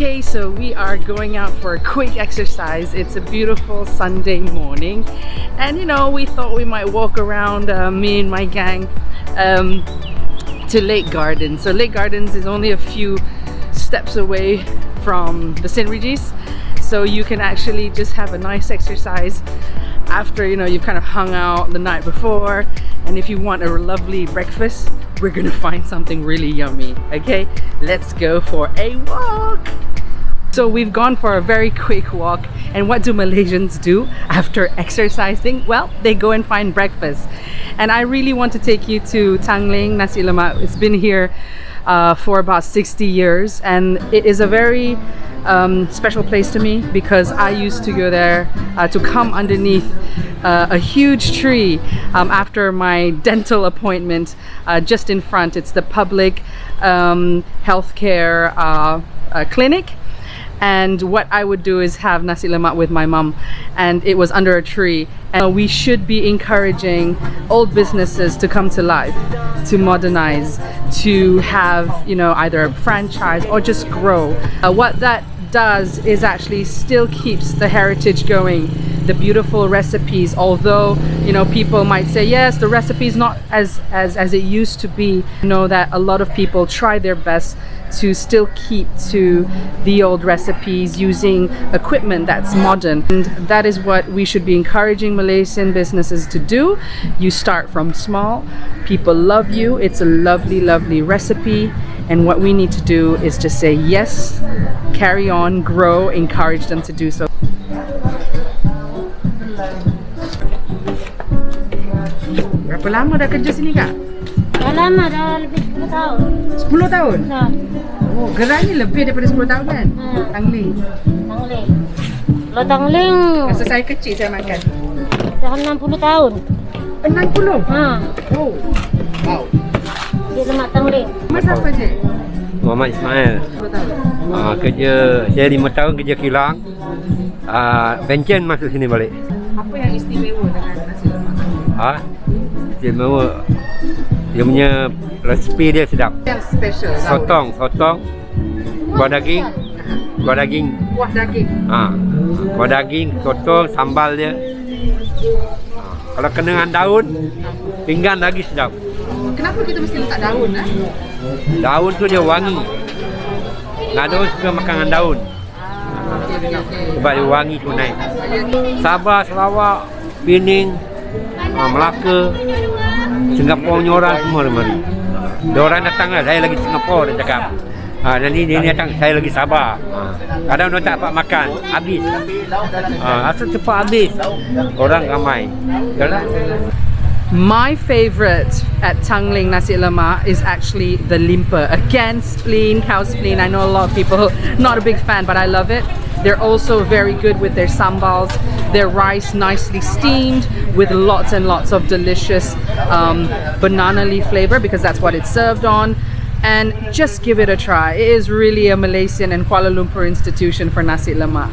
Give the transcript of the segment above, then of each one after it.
Okay, so we are going out for a quick exercise. It's a beautiful Sunday morning, and you know, we thought we might walk around, me and my gang, to Lake Garden. So Lake Gardens is only a few steps away from the St. Regis, so you can actually just have a nice exercise after, you know, you've kind of hung out the night before. And if you want a lovely breakfast, we're gonna find something really yummy. Okay, let's go for a walk. So we've gone for a very quick walk, and what do Malaysians do after exercising? Well, they go and find breakfast. And I really want to take you to Tanglin Nasi Lemak. It's been here for about 60 years, and it is a very special place to me because I used to go there to come underneath a huge tree after my dental appointment. Just in front, it's the public healthcare clinic. And what I would do is have nasi lemak with my mum, and it was under a tree. And we should be encouraging old businesses to come to life, to modernize, to have, you know, either a franchise or just grow. What that does is actually still keeps the heritage going, the beautiful recipes. Although, you know, people might say yes, the recipe's not as it used to be. You know that a lot of people try their best to still keep to the old recipes using equipment that's modern, and that is what we should be encouraging Malaysian businesses to do. You start from small, people love you, it's a lovely recipe, and what we need to do is just say yes, carry on, grow, encourage them to do so. Berapa lama dah kerja sini, Kak? Dah lama, dah lebih 10 tahun. 10 tahun? Dah. Oh, gerainya lebih daripada 10 tahun kan? Tanglin. Tanglin. Kalau Tanglin Masa saya kecil saya makan. dah 60 tahun. 60? Oh. Wow. Nasi Lemak Tanglin. Masa apa je? Muhammad Ismail. 10 tahun. Kerja saya 5 tahun kerja kilang. Pension masuk sini balik. Apa yang istimewa dengan nasi lemak? Istimewa. Dia punya resipi dia sedap. Yang special. Sotong, kuah daging. Kuah daging. Kuah daging. Kuah daging, sotong, sambal dia. Kalau kena dengan daun, pinggan lagi sedap. Kenapa kita mesti letak daun? Daun tu dia wangi. Daun suka makan dengan daun. Sebab dia wangi tu naik. Sabah, Sarawak, Pening, Melaka, Singapura punya orang semua mari. Dia orang datang lah, saya lagi Singapura dia cakap. Dan dia datang, saya lagi Sabah. Kadang dia tak dapat makan, habis. Asal cepat habis. Orang ramai. Jalan. My favorite at Tanglin Nasi Lemak is actually the limpa. Again, spleen, cow spleen. I know a lot of people not a big fan, but I love it. They're also very good with their sambals. Their rice nicely steamed with lots and lots of delicious banana leaf flavor, because that's what it's served on. And just give it a try. It is really a Malaysian and Kuala Lumpur institution for nasi lemak.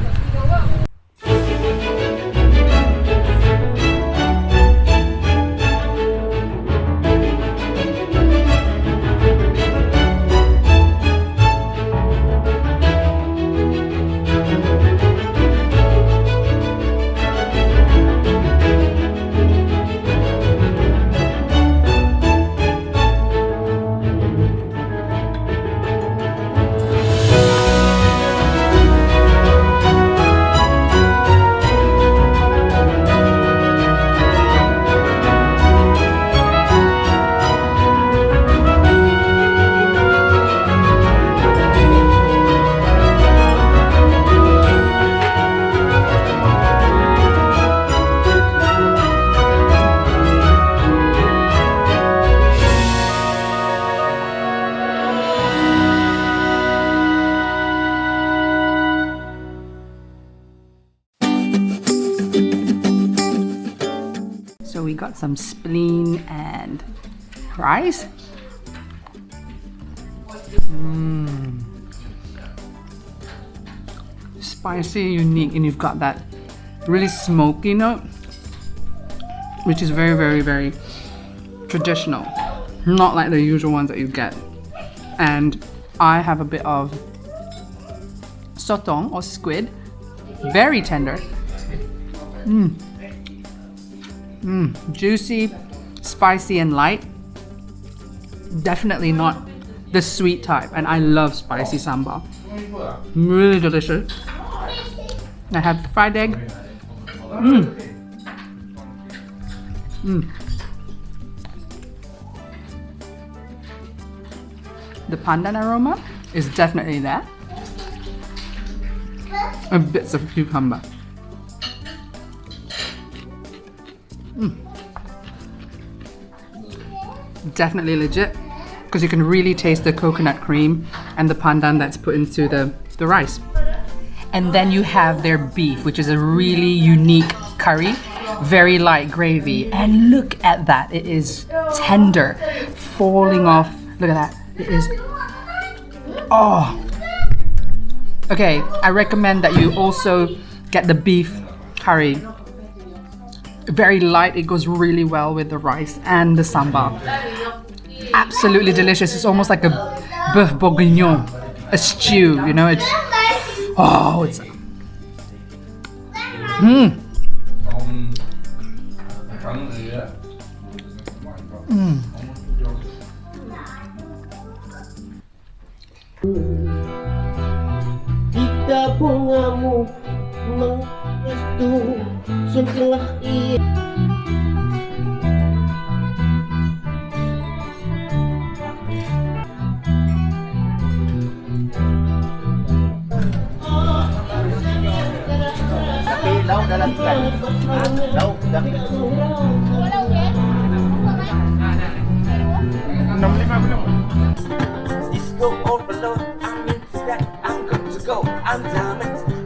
So we got some spleen and rice. Spicy, unique, and you've got that really smoky note, which is very traditional, not like the usual ones that you get. And I have a bit of sotong or squid. Very tender. Juicy, spicy and light. Definitely not the sweet type, and I love spicy sambal. Really delicious. I have fried egg. The pandan aroma is definitely there. And bits of cucumber. Definitely legit, because you can really taste the coconut cream and the pandan that's put into the rice. And then you have their beef, which is a really unique curry, very light gravy. And look at that, it is tender, falling off. Look at that, it is, oh. Okay, I recommend that you also get the beef curry. Very light, it goes really well with the rice and the sambal. Absolutely delicious. It's almost like a boeuf bourguignon, a stew, you know. It's Jika bungamu mengestu, sungguhlah ia. Lauk dalam ikan. Lauk dalam ikan. 65 belum? Disco overload, I'm into that, I'm good to go, I'm diamond.